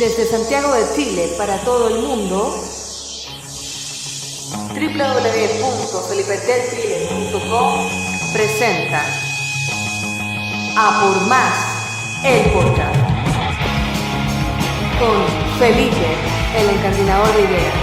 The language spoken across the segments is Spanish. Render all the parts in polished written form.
Desde Santiago de Chile para todo el mundo, www.felipedelchile.com presenta A Por Más, el podcast, con Felipe, el encandinador de ideas.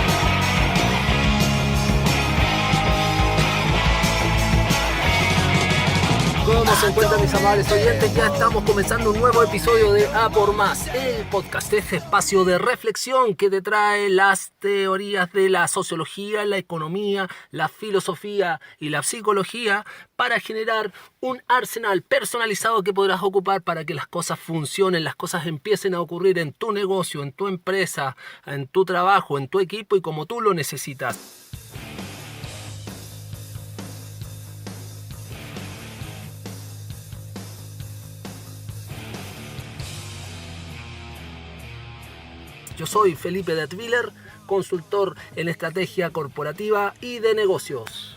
¿Cómo se encuentran mis amables oyentes? Ya estamos comenzando un nuevo episodio de A Por Más, el podcast, este espacio de reflexión que te trae las teorías de la sociología, la economía, la filosofía y la psicología para generar un arsenal personalizado que podrás ocupar para que las cosas funcionen, las cosas empiecen a ocurrir en tu negocio, en tu empresa, en tu trabajo, en tu equipo y como tú lo necesitas. Yo soy Felipe de Atwiler, consultor en estrategia corporativa y de negocios.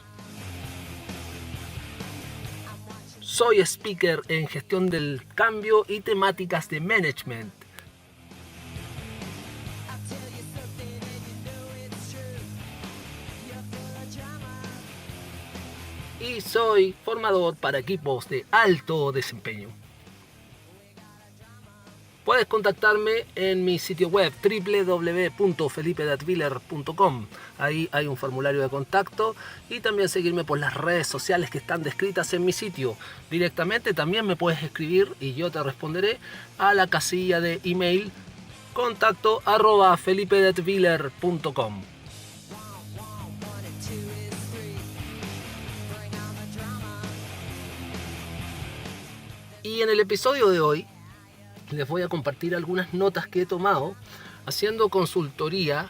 Soy speaker en gestión del cambio y temáticas de management. Y soy formador para equipos de alto desempeño. Puedes contactarme en mi sitio web www.felipedatwiler.com. Ahí hay un formulario de contacto y también seguirme por las redes sociales que están descritas en mi sitio. Directamente también me puedes escribir y yo te responderé a la casilla de email contacto@felipedatwiler.com. Y en el episodio de hoy les voy a compartir algunas notas que he tomado haciendo consultoría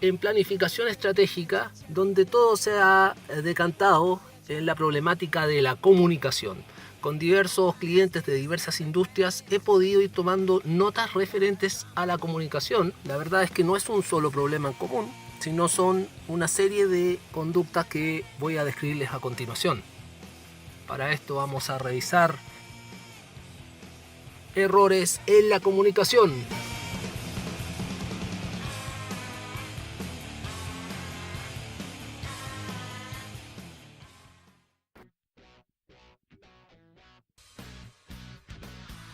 en planificación estratégica, donde todo se ha decantado en la problemática de la comunicación. Con diversos clientes de diversas industrias he podido ir tomando notas referentes a la comunicación. La verdad es que no es un solo problema en común, sino son una serie de conductas que voy a describirles a continuación. Para esto vamos a revisar errores en la comunicación.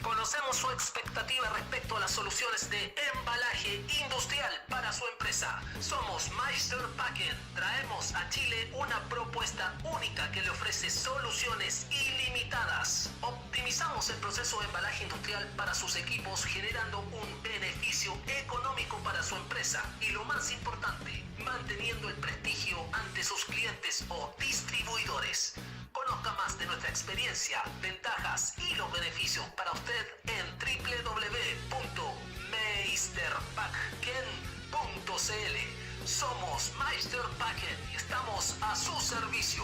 Conocemos su expectativa respecto a las soluciones de embalaje industrial para su empresa. Somos Meister Packen. Traemos a Chile una propuesta única que le ofrece soluciones ilimitadas. Optimizamos el proceso de embalaje industrial para sus equipos, generando un beneficio económico para su empresa. Y lo más importante, manteniendo el prestigio ante sus clientes o distribuidores. Conozca más de nuestra experiencia, ventajas y los beneficios para usted en www.meisterpacken.cl. Somos Meister Packen y estamos a su servicio.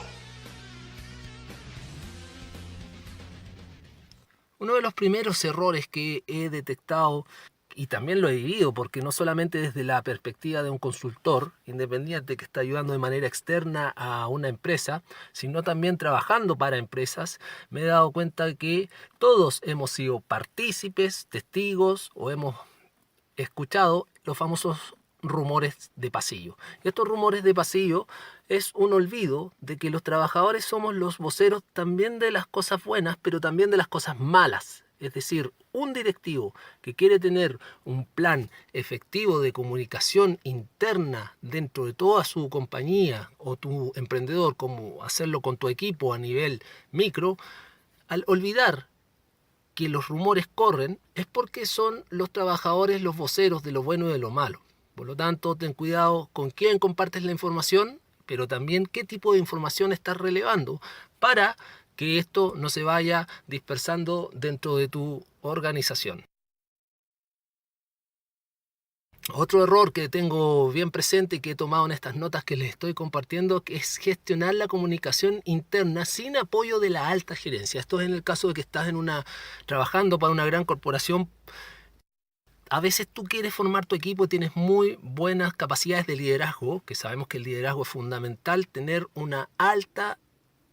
Uno de los primeros errores que he detectado, y también lo he vivido, porque no solamente desde la perspectiva de un consultor independiente que está ayudando de manera externa a una empresa, sino también trabajando para empresas, me he dado cuenta que todos hemos sido partícipes, testigos o hemos escuchado los famosos rumores de pasillo. Y estos rumores de pasillo es un olvido de que los trabajadores somos los voceros también de las cosas buenas, pero también de las cosas malas. Es decir, un directivo que quiere tener un plan efectivo de comunicación interna dentro de toda su compañía o tu emprendedor, como hacerlo con tu equipo a nivel micro, al olvidar que los rumores corren, es porque son los trabajadores los voceros de lo bueno y de lo malo. Por lo tanto, ten cuidado con quién compartes la información, pero también qué tipo de información estás relevando para que esto no se vaya dispersando dentro de tu organización. Otro error que tengo bien presente y que he tomado en estas notas que les estoy compartiendo, que es gestionar la comunicación interna sin apoyo de la alta gerencia. Esto es en el caso de que estás trabajando para una gran corporación. A veces tú quieres formar tu equipo, tienes muy buenas capacidades de liderazgo, que sabemos que el liderazgo es fundamental, tener una alta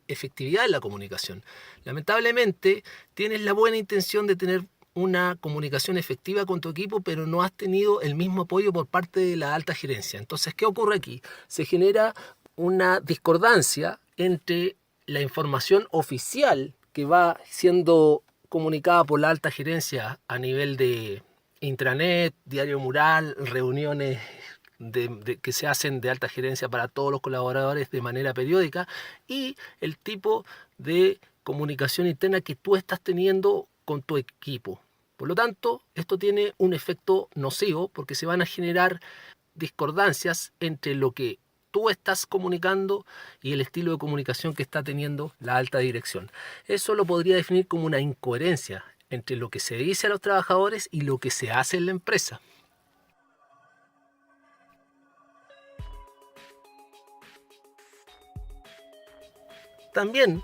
efectividad en la comunicación. Lamentablemente, tienes la buena intención de tener una comunicación efectiva con tu equipo, pero no has tenido el mismo apoyo por parte de la alta gerencia. Entonces, ¿qué ocurre aquí? Se genera una discordancia entre la información oficial que va siendo comunicada por la alta gerencia a nivel de intranet, diario mural, reuniones que se hacen de alta gerencia para todos los colaboradores de manera periódica, y el tipo de comunicación interna que tú estás teniendo con tu equipo. Por lo tanto, esto tiene un efecto nocivo porque se van a generar discordancias entre lo que tú estás comunicando y el estilo de comunicación que está teniendo la alta dirección. Eso lo podría definir como una incoherencia entre lo que se dice a los trabajadores y lo que se hace en la empresa. También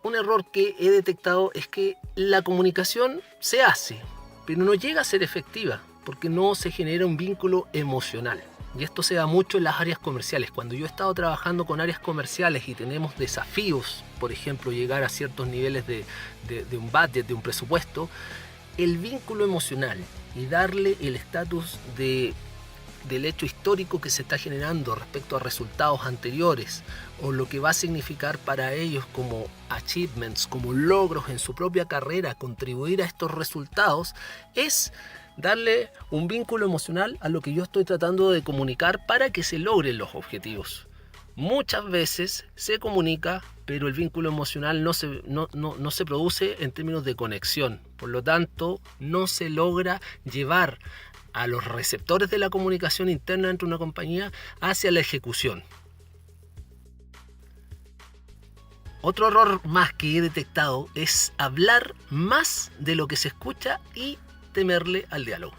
un error que he detectado es que la comunicación se hace, pero no llega a ser efectiva porque no se genera un vínculo emocional. Y esto se da mucho en las áreas comerciales. Cuando yo he estado trabajando con áreas comerciales y tenemos desafíos, por ejemplo, llegar a ciertos niveles de un budget, de un presupuesto, el vínculo emocional y darle el estatus del hecho histórico que se está generando respecto a resultados anteriores, o lo que va a significar para ellos como achievements, como logros en su propia carrera, contribuir a estos resultados, es darle un vínculo emocional a lo que yo estoy tratando de comunicar para que se logren los objetivos. Muchas veces se comunica, pero el vínculo emocional no se produce en términos de conexión. Por lo tanto, no se logra llevar a los receptores de la comunicación interna dentro de una compañía hacia la ejecución. Otro error más que he detectado es hablar más de lo que se escucha y temerle al diálogo.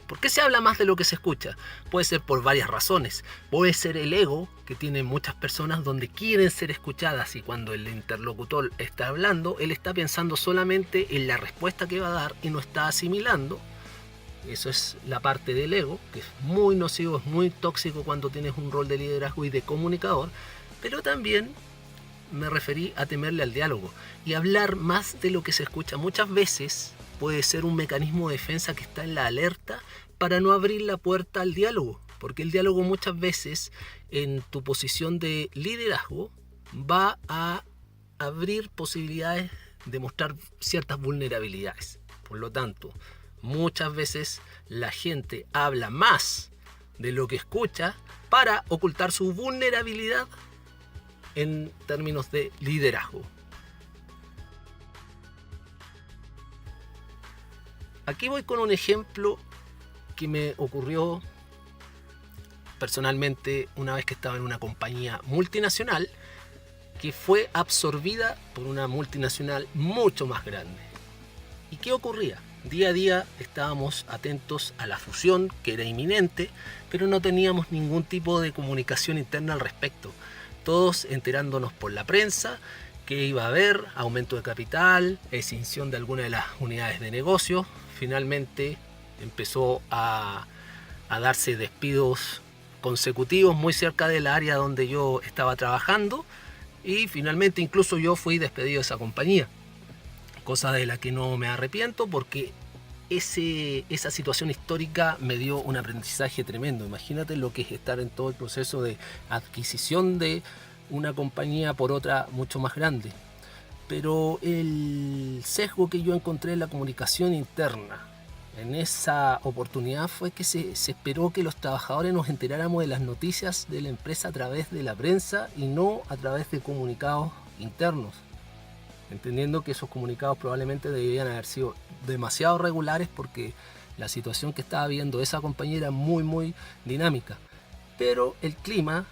¿Por qué se habla más de lo que se escucha? Puede ser por varias razones. Puede ser el ego que tienen muchas personas donde quieren ser escuchadas, y cuando el interlocutor está hablando, él está pensando solamente en la respuesta que va a dar y no está asimilando. Eso es la parte del ego, que es muy nocivo, es muy tóxico cuando tienes un rol de liderazgo y de comunicador. Pero también me referí a temerle al diálogo y hablar más de lo que se escucha. Muchas veces puede ser un mecanismo de defensa que está en la alerta para no abrir la puerta al diálogo, porque el diálogo muchas veces en tu posición de liderazgo va a abrir posibilidades de mostrar ciertas vulnerabilidades. Por lo tanto, muchas veces la gente habla más de lo que escucha para ocultar su vulnerabilidad en términos de liderazgo. Aquí voy con un ejemplo que me ocurrió personalmente una vez que estaba en una compañía multinacional que fue absorbida por una multinacional mucho más grande. ¿Y qué ocurría? Día a día estábamos atentos a la fusión, que era inminente, pero no teníamos ningún tipo de comunicación interna al respecto. Todos enterándonos por la prensa que iba a haber aumento de capital, escinsión de alguna de las unidades de negocio. Finalmente empezó a darse despidos consecutivos muy cerca del área donde yo estaba trabajando, y finalmente incluso yo fui despedido de esa compañía, cosa de la que no me arrepiento porque esa situación histórica me dio un aprendizaje tremendo. Imagínate lo que es estar en todo el proceso de adquisición de una compañía por otra mucho más grande. Pero el sesgo que yo encontré en la comunicación interna en esa oportunidad fue que se esperó que los trabajadores nos enteráramos de las noticias de la empresa a través de la prensa y no a través de comunicados internos, entendiendo que esos comunicados probablemente debían haber sido demasiado regulares porque la situación que estaba viendo esa compañía era muy dinámica. Pero el clima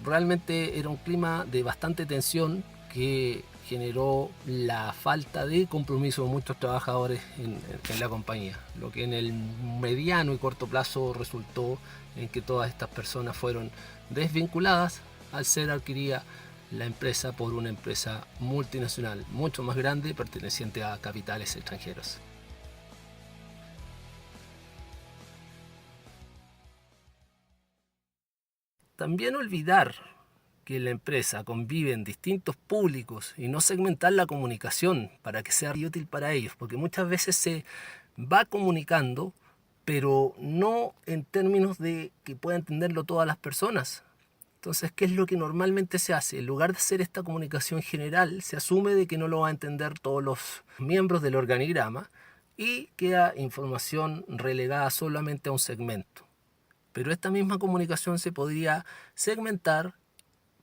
realmente era un clima de bastante tensión que generó la falta de compromiso de muchos trabajadores en la compañía, lo que en el mediano y corto plazo resultó en que todas estas personas fueron desvinculadas al ser adquirida la empresa por una empresa multinacional mucho más grande perteneciente a capitales extranjeros. También olvidar que en la empresa conviven distintos públicos y no segmentar la comunicación para que sea útil para ellos, porque muchas veces se va comunicando, pero no en términos de que pueda entenderlo todas las personas. Entonces, ¿qué es lo que normalmente se hace? En lugar de hacer esta comunicación general, se asume de que no lo va a entender todos los miembros del organigrama y queda información relegada solamente a un segmento. Pero esta misma comunicación se podría segmentar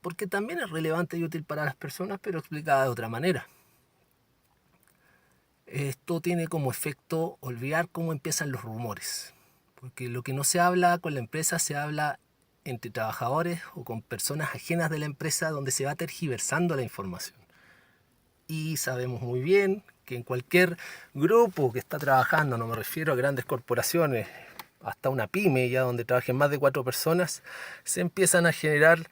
porque también es relevante y útil para las personas, pero explicada de otra manera. Esto tiene como efecto olvidar cómo empiezan los rumores, porque lo que no se habla con la empresa se habla entre trabajadores o con personas ajenas de la empresa, donde se va tergiversando la información. Y sabemos muy bien que en cualquier grupo que está trabajando, no me refiero a grandes corporaciones, hasta una pyme ya donde trabajen más de 4 personas, se empiezan a generar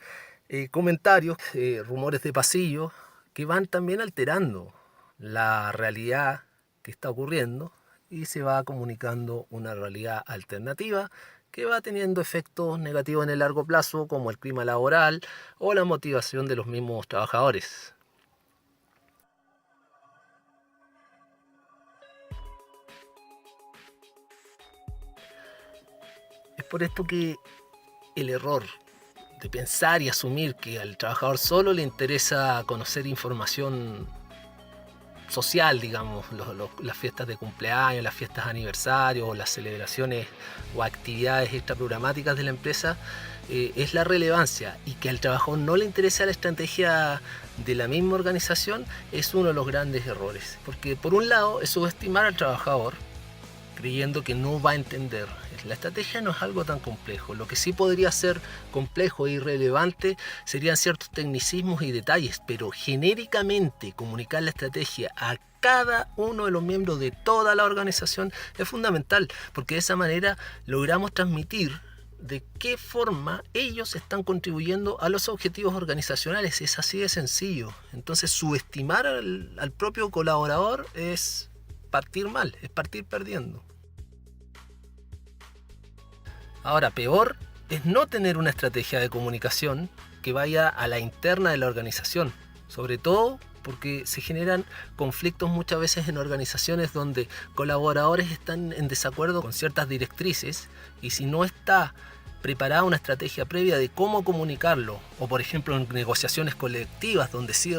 comentarios, rumores de pasillo, que van también alterando la realidad que está ocurriendo y se va comunicando una realidad alternativa que va teniendo efectos negativos en el largo plazo, como el clima laboral o la motivación de los mismos trabajadores. Es por esto que el error de pensar y asumir que al trabajador solo le interesa conocer información social, digamos, las fiestas de cumpleaños, las fiestas de aniversario, o las celebraciones o actividades extraprogramáticas de la empresa, es la relevancia, y que al trabajador no le interesa la estrategia de la misma organización es uno de los grandes errores, porque por un lado es subestimar al trabajador creyendo que no va a entender. La estrategia no es algo tan complejo. Lo que sí podría ser complejo e irrelevante serían ciertos tecnicismos y detalles, pero genéricamente comunicar la estrategia a cada uno de los miembros de toda la organización es fundamental, porque de esa manera logramos transmitir de qué forma ellos están contribuyendo a los objetivos organizacionales. Es así de sencillo. Entonces, subestimar al propio colaborador es partir mal, es partir perdiendo. Ahora, peor es no tener una estrategia de comunicación que vaya a la interna de la organización, sobre todo porque se generan conflictos muchas veces en organizaciones donde colaboradores están en desacuerdo con ciertas directrices, y si no está preparada una estrategia previa de cómo comunicarlo, o por ejemplo en negociaciones colectivas donde sí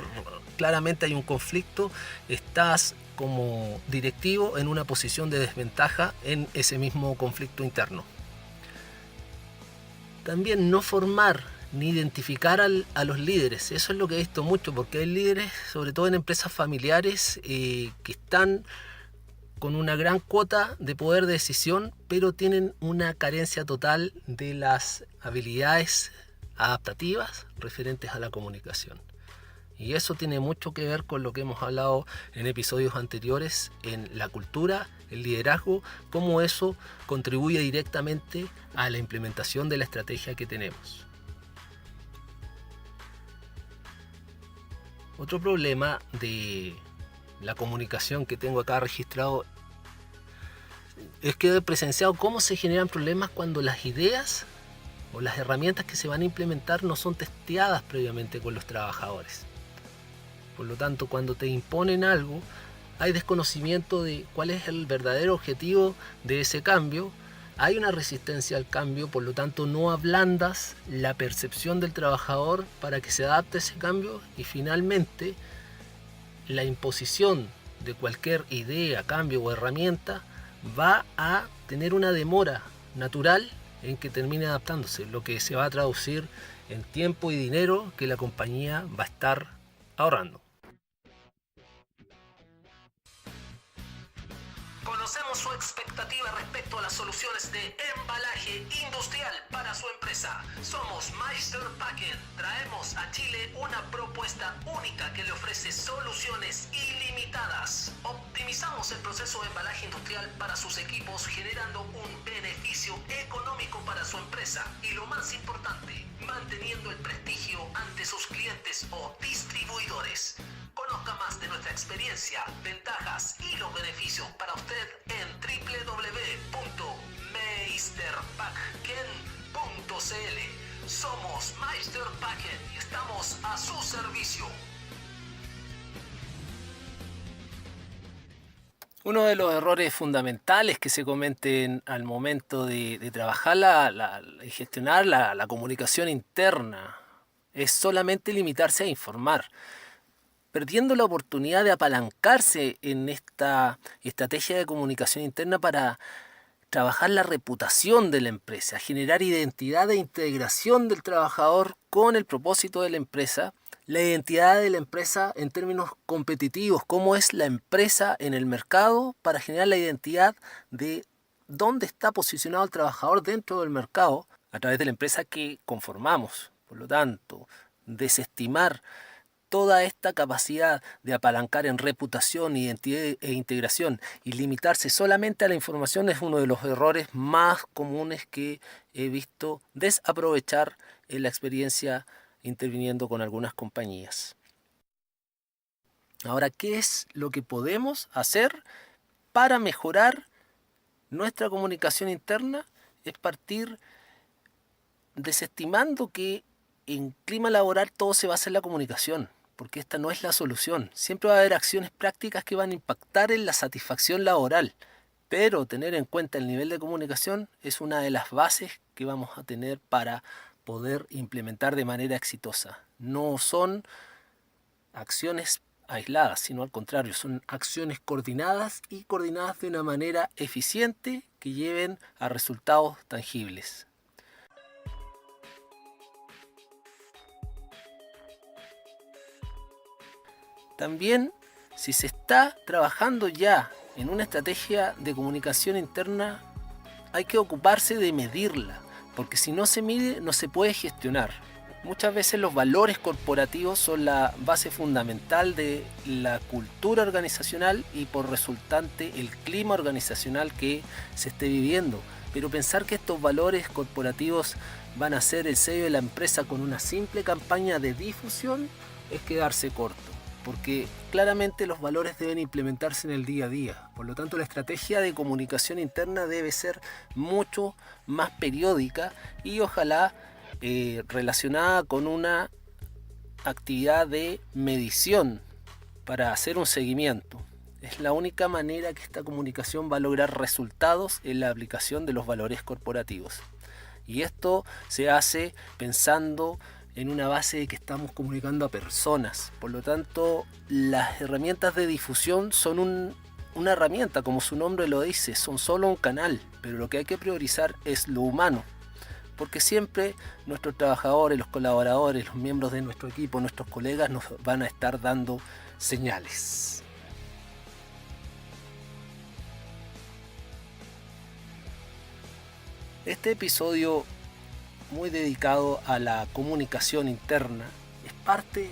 claramente hay un conflicto, estás como directivo en una posición de desventaja en ese mismo conflicto interno. También no formar ni identificar a los líderes. Eso es lo que he visto mucho, porque hay líderes, sobre todo en empresas familiares, que están con una gran cuota de poder de decisión, pero tienen una carencia total de las habilidades adaptativas referentes a la comunicación. Y eso tiene mucho que ver con lo que hemos hablado en episodios anteriores en la cultura, el liderazgo, cómo eso contribuye directamente a la implementación de la estrategia que tenemos. Otro problema de la comunicación que tengo acá registrado es que he presenciado cómo se generan problemas cuando las ideas o las herramientas que se van a implementar no son testeadas previamente con los trabajadores. Por lo tanto, cuando te imponen algo, hay desconocimiento de cuál es el verdadero objetivo de ese cambio, hay una resistencia al cambio, por lo tanto no ablandas la percepción del trabajador para que se adapte a ese cambio, y finalmente la imposición de cualquier idea, cambio o herramienta va a tener una demora natural en que termine adaptándose, lo que se va a traducir en tiempo y dinero que la compañía va a estar ahorrando. Conocemos su expectativa respecto a las soluciones de embalaje industrial para su empresa. Somos Meister Packen. Traemos a Chile una propuesta única que le ofrece soluciones ilimitadas. Optimizamos el proceso de embalaje industrial para sus equipos, generando un beneficio económico para su empresa. Y lo más importante, manteniendo el prestigio ante sus clientes o distribuidores. Conozca más de nuestra experiencia, ventajas y los beneficios para usted en www.meisterpacken.cl. Somos Meister Packen y estamos a su servicio. Uno de los errores fundamentales que se cometen al momento de trabajar y gestionar la comunicación interna es solamente limitarse a informar, perdiendo la oportunidad de apalancarse en esta estrategia de comunicación interna para trabajar la reputación de la empresa, generar identidad de integración del trabajador con el propósito de la empresa, la identidad de la empresa en términos competitivos, cómo es la empresa en el mercado para generar la identidad de dónde está posicionado el trabajador dentro del mercado a través de la empresa que conformamos. Por lo tanto, desestimar toda esta capacidad de apalancar en reputación, identidad e integración y limitarse solamente a la información es uno de los errores más comunes que he visto desaprovechar en la experiencia interviniendo con algunas compañías. Ahora, ¿qué es lo que podemos hacer para mejorar nuestra comunicación interna? Es partir desestimando que en clima laboral todo se basa en la comunicación, porque esta no es la solución. Siempre va a haber acciones prácticas que van a impactar en la satisfacción laboral, pero tener en cuenta el nivel de comunicación es una de las bases que vamos a tener para poder implementar de manera exitosa. No son acciones aisladas, sino al contrario, son acciones coordinadas y coordinadas de una manera eficiente que lleven a resultados tangibles. También, si se está trabajando ya en una estrategia de comunicación interna, hay que ocuparse de medirla, porque si no se mide, no se puede gestionar. Muchas veces los valores corporativos son la base fundamental de la cultura organizacional y por resultante el clima organizacional que se esté viviendo. Pero pensar que estos valores corporativos van a ser el sello de la empresa con una simple campaña de difusión es quedarse corto, porque claramente los valores deben implementarse en el día a día. Por lo tanto, la estrategia de comunicación interna debe ser mucho más periódica y ojalá relacionada con una actividad de medición para hacer un seguimiento. Es la única manera que esta comunicación va a lograr resultados en la aplicación de los valores corporativos. Y esto se hace pensando en una base de que estamos comunicando a personas. Por lo tanto, las herramientas de difusión son una herramienta, como su nombre lo dice, son solo un canal, pero lo que hay que priorizar es lo humano, porque siempre nuestros trabajadores, los colaboradores, los miembros de nuestro equipo, nuestros colegas nos van a estar dando señales. Este episodio muy dedicado a la comunicación interna es parte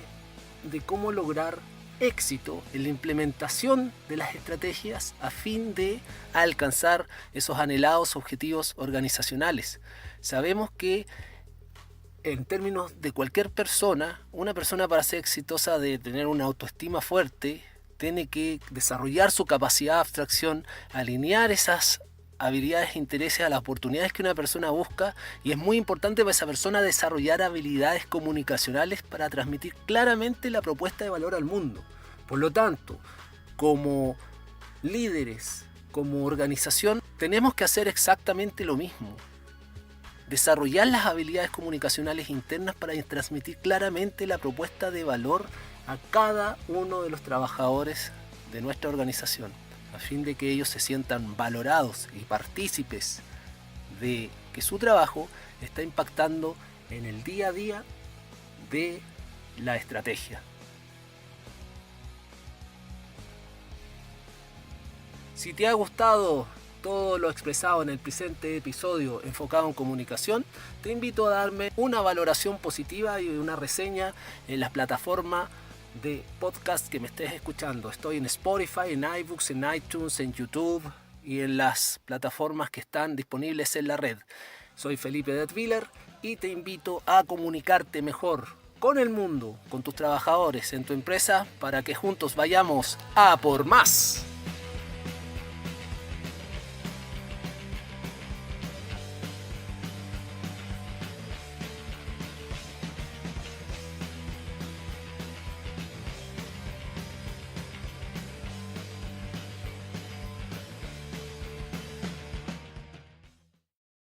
de cómo lograr éxito en la implementación de las estrategias a fin de alcanzar esos anhelados objetivos organizacionales. Sabemos que en términos de cualquier persona, una persona para ser exitosa debe tener una autoestima fuerte, tiene que desarrollar su capacidad de abstracción, alinear esas habilidades e intereses a las oportunidades que una persona busca, y es muy importante para esa persona desarrollar habilidades comunicacionales para transmitir claramente la propuesta de valor al mundo. Por lo tanto, como líderes, como organización, tenemos que hacer exactamente lo mismo. Desarrollar las habilidades comunicacionales internas para transmitir claramente la propuesta de valor a cada uno de los trabajadores de nuestra organización, a fin de que ellos se sientan valorados y partícipes de que su trabajo está impactando en el día a día de la estrategia. Si te ha gustado todo lo expresado en el presente episodio enfocado en comunicación, te invito a darme una valoración positiva y una reseña en las plataformas de podcast que me estés escuchando. Estoy en Spotify, en iBooks, en iTunes, en YouTube y en las plataformas que están disponibles en la red. Soy Felipe Detwiller y te invito a comunicarte mejor con el mundo, con tus trabajadores en tu empresa, para que juntos vayamos a por más.